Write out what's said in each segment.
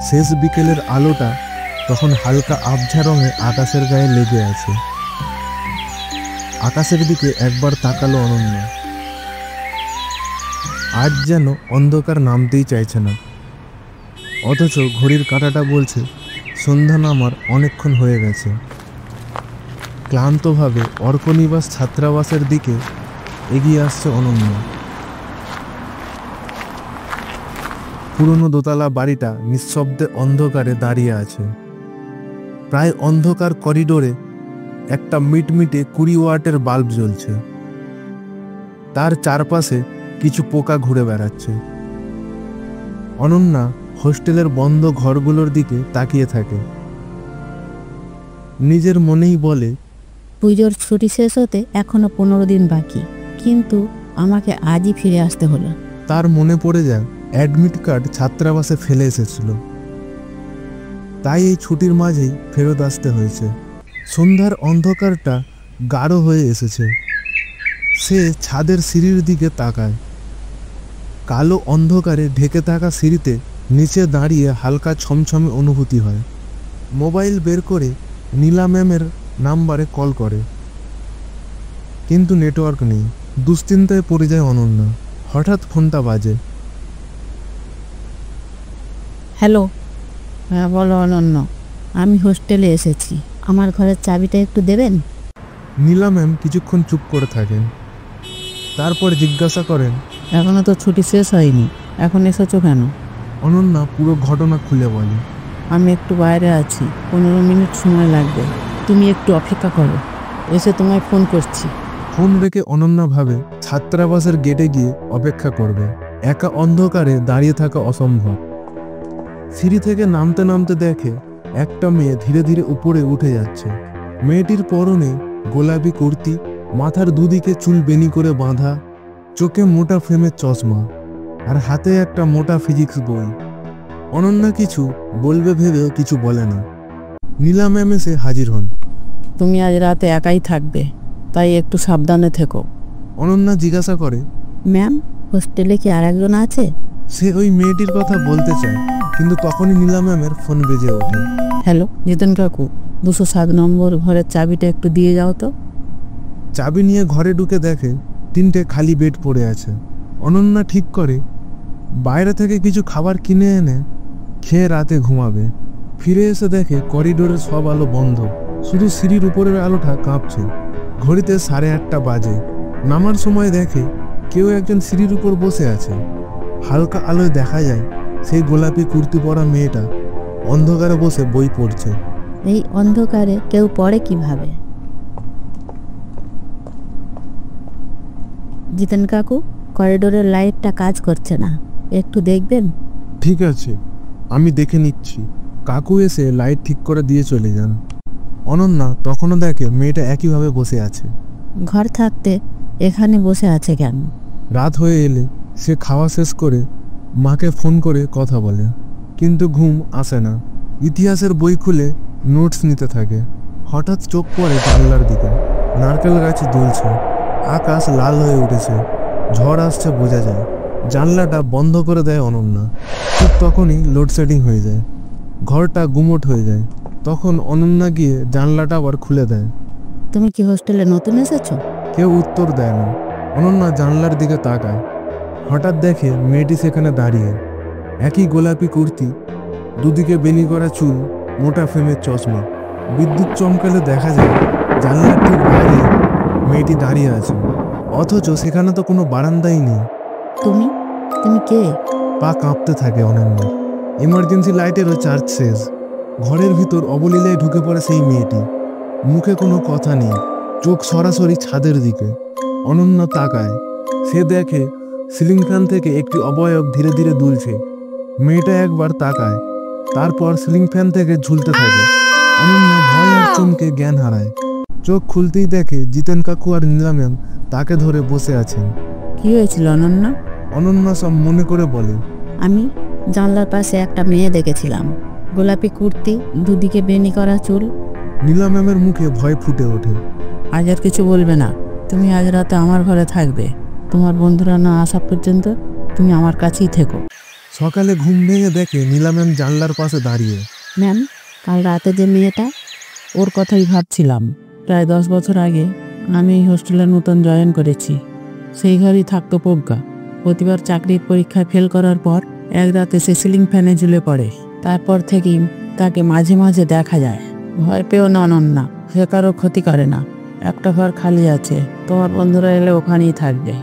শেষ বিকেলের আলোটা তখন হালকা আবঝা রঙে আকাশের গায়ে লেগে আছে। আকাশের দিকে একবার তাকালো অনন্যা। আজ যেন অন্ধকার নামতেই চাইছে না, অথচ ঘড়ির কাঁটাটা বলছে সন্ধ্যা নামার অনেকক্ষণ হয়ে গেছে। ক্লান্তভাবে অর্কনিবাস ছাত্রাবাসের দিকে এগিয়ে আসছে অনন্যা। পুরনো দোতলা বাড়িটা নিঃশব্দে অন্ধকারে দাঁড়িয়ে আছে। প্রায় অন্ধকার করিডোরে একটা মিটমিটে 20 ওয়াটের বাল্ব জ্বলছে। তার চারপাশে কিছু পোকা ঘুরে বেড়াচ্ছে। অনন্যা হোস্টেলের বন্ধ ঘরগুলোর দিকে তাকিয়ে থাকে। নিজের মনেই বলে, পুজোর ছুটি শেষ হতে এখনো 15 দিন বাকি, কিন্তু আমাকে আজই ফিরে আসতে হলো। তার মনে পড়ে যায় অ্যাডমিট কার্ড ছাত্রাবাসে ফেলে এসেছিল, তাই এই ছুটির মাঝেই ফেরত আসতে হয়েছে। সন্ধ্যার অন্ধকারটা গাঢ় হয়ে এসেছে। সে ছাদের সিঁড়ির দিকে তাকায়। কালো অন্ধকারে ঢেকে থাকা সিঁড়িতে নিচে দাঁড়িয়ে হালকা ছমছমে অনুভূতি হয়। মোবাইল বের করে নীলা ম্যামের নাম্বারে কল করে, কিন্তু নেটওয়ার্ক নেই। দুশ্চিন্তায় পড়ে যায় অনন্যা। হঠাৎ ফোনটা বাজে। হ্যালো, হ্যাঁ বলো অনন্য, আমি হোস্টেলে এসেছি, আমার ঘরের চাবিটা একটু দেবেন? নীলা ম্যাম কিছুক্ষণ চুপ করে থাকেন, তারপর জিজ্ঞাসা করেন, এখনো তো ছুটি শেষ হয়নি, এখন এসেছো কেন? অনন্যা পুরো ঘটনা খুলে বলে। আমি একটু বাইরে আছি, 15 মিনিট সময় লাগবে, তুমি একটু অপেক্ষা করো, এসে তোমায় ফোন করছি। ফোন রেখে অনন্যা ভাবে ছাত্রাবাসের গেটে গিয়ে অপেক্ষা করবে। একা অন্ধকারে দাঁড়িয়ে থাকা অসম্ভব। সিঁড়ি থেকে নামতে নামতে দেখে একটা মেয়ে ধীরে ধীরে উপরে উঠে যাচ্ছে। মেয়েটির পরনে গোলাপি কুর্তি, মাথার দুদিকে চুল বেনি করে বাঁধা, চোখে মোটা ফ্রেমের চশমা, আর হাতে একটা মোটা ফিজিক্স বই। অনন্যা কিছু বলবে ভেবেও কিছু বলে না। নীলা ম্যাম এসে হাজির হন। তুমি আজ রাতে একাই থাকবে, তাই একটু সাবধানে থেকো। অনন্যা জিজ্ঞাসা করে, ম্যাম হোস্টেলে কি আর একজন আছে? সে ওই মেয়েটির কথা বলতে চায়, কিন্তু তখনই নীলা ম্যামের ফোন বেজে ওঠে। হ্যালো জিতেন কাকু, 207 নম্বর ঘরের চাবিটা একটু দিয়ে যাও তো। চাবি নিয়ে ঘরে ঢুকে দেখে 3টে খালি বেড পড়ে আছে। অনন্যা ঠিক করে বাইরে থেকে কিছু খাবার কিনে এনে খেয়ে রাতে ঘুমাবে। ফিরে এসে দেখে করিডোরের সব আলো বন্ধ, শুধু সিঁড়ির উপরের আলোটা কাঁপছে। ঘড়িতে 8:30 বাজে। নামার সময় দেখে কেউ একজন সিঁড়ির উপর বসে আছে। হালকা আলোয় দেখা যায় সেই গোলাপি কুর্তি পরা মেয়েটা অন্ধকারে বসে বই পড়ছে। এই অন্ধকারে কেউ পড়ে কিভাবে? জিতেন কাকু, করিডোরের লাইটটা কাজ করছে না, একটু দেখবেন? ঠিক আছে, আমি দেখে নিচ্ছি। কাকু এসে লাইট ঠিক করে দিয়ে চলে যান। অনন্যা তখনও দেখে মেয়েটা একইভাবে বসে আছে। ঘর থাকতে এখানে বসে আছে কেন? রাত হয়ে এলে সে খাওয়া শেষ করে মাকে ফোন করে কথা বলে, কিন্তু ঘুম আসে না। ইতিহাসের বই খুলে নোটস নিতে থাকে। হঠাৎ চোখ পড়ে জানলার দিকে। নারকেল গাছ দুলছে, আকাশ লাল হয়ে উঠেছে, ঝড় আসছে বোঝা যায়। জানলাটা বন্ধ করে দেয় অনন্যা। ঠিক তখনই লোডশেডিং হয়ে যায়, ঘরটা গুমোট হয়ে যায়। তখন অনন্যা গিয়ে জানলাটা আবার খুলে দেয়। তুমি কি হোস্টেলে নতুন এসেছো? কেউ উত্তর দেয় না। অনন্যা জানলার দিকে তাকায়। হঠাৎ দেখে মেয়েটি সেখানে দাঁড়িয়ে, একই গোলাপি কুর্তি, দুদিকে বেনি করা চুল, মোটা ফ্রেমের চশমা। বিদ্যুৎ চমকালে দেখা যায় জানলার ঠিক বাইরে মেয়েটি দাঁড়িয়ে আছে, অথচ সেখানে তো কোনো বারান্দাই নেই। তুমি তুমি কে? পা কাঁপতে থাকে অনন্যা। এমার্জেন্সি লাইটেরও চার্জ শেষ। ঘরের ভিতর অবলীলায় ঢুকে পড়ে সেই মেয়েটি। মুখে কোনো কথা নেই, চোখ সরাসরি ছাদের দিকে। অনন্যা তাকায়। সে দেখে সিলিং ফ্যান থেকে একটি অবয়ব ধীরে ধীরে দুলছে। মেয়েটা একবার তাকায়, তারপর সিলিং ফ্যান থেকে ঝুলতে থাকে। অনন্যা ভয় আর চমকে জ্ঞান হারায়। চোখ খুলতেই দেখে জিতেন কাকু আর নীলা ম্যাম তাকে ধরে বসে আছেন। কি হয়েছিল অনন্যা? অনন্যা সব মনে করে বলে, আমি জানলার পাশে একটা মেয়ে দেখেছিলাম, গোলাপি কুর্তি, দুদিকে বেনি করা চুল। নীলা ম্যামের মুখে ভয় ফুটে ওঠে। আজ আর কিছু বলবে না, তুমি আজ রাতে আমার ঘরে থাকবে। তোমার বন্ধুরা না আসা পর্যন্ত তুমি আমার কাছেই থেকো। সকালে ঘুম ভেঙে দেখে নীলা ম্যাম জানলার পাশে দাঁড়িয়ে। ম্যাম, কাল রাতে যে মেয়েটা, ওর কথাই ভাবছিলাম। প্রায় 10 বছর আগে আমি এই হোস্টেলে নতুন জয়েন করেছি। সেই ঘরেই থাকতো প্রজ্ঞা। প্রতিবার চাকরির পরীক্ষায় ফেল করার পর এক রাতে সে সিলিং ফ্যানে ঝুলে পড়ে। তারপর থেকেই তাকে মাঝে মাঝে দেখা যায়। ভয় পেও না অনন্যা, সে কারো ক্ষতি করে না। একটা ঘর খালি আছে, তোমার বন্ধুরা এলে ওখানেই থাকবে।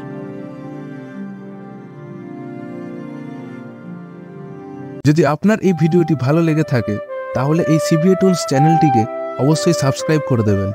যদি আপনার এই ভিডিওটি ভালো লেগে থাকে তাহলে এই সিবিএ টুলস চ্যানেলটিকে অবশ্যই সাবস্ক্রাইব করে দেবেন।